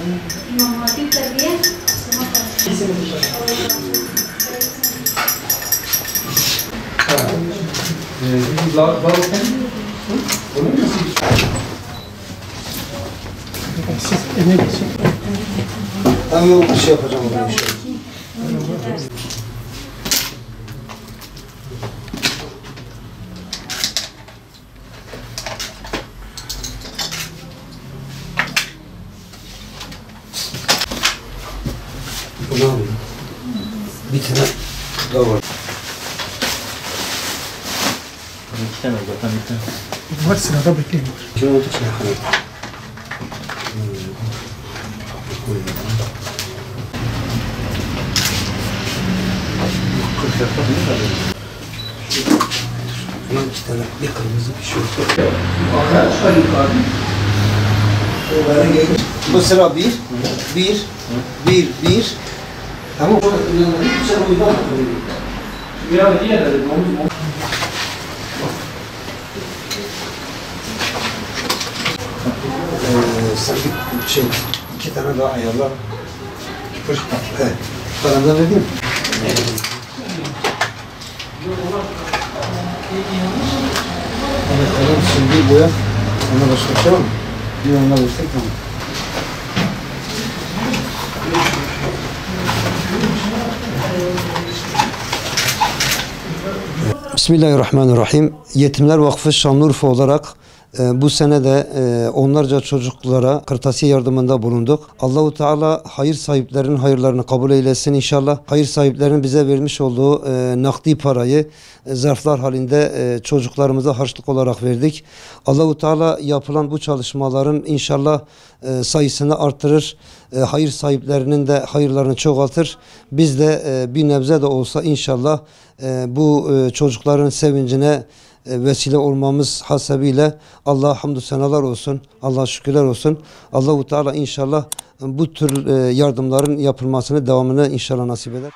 İmam Hatip Terbiye Ben yok bir şey yapacağım orada inşallah. Bu ne yapıyor? Bir tane daha var. İki tane zaten bir tane. Var sırada bekleyin. Kim oldu ki? Bunun iki tane, bir kırmızı bir şey. Bu sıra bir. Tamam. Sen uydan Ya diğer dedim. sen bir şey, iki tane daha ayarla. Evet. Bana da vereyim. Evet, şimdi boya. Ona başka bir şey var mı? Bir onunla versek tamam. Bismillahirrahmanirrahim. Yetimler Vakfı Şanlıurfa olarak bu sene de onlarca çocuklara kırtasiye yardımında bulunduk. Allahu Teala hayır sahiplerinin hayırlarını kabul eylesin inşallah. Hayır sahiplerinin bize vermiş olduğu nakdi parayı zarflar halinde çocuklarımıza harçlık olarak verdik. Allahu Teala yapılan bu çalışmaların inşallah sayısını artırır. Hayır sahiplerinin de hayırlarını çoğaltır. Biz de bir nebze de olsa inşallah bu çocukların sevincine vesile olmamız hasebiyle Allah'a hamdü senalar olsun. Allah'a şükürler olsun. Allahu Teala inşallah bu tür yardımların yapılmasını devamını inşallah nasip eder.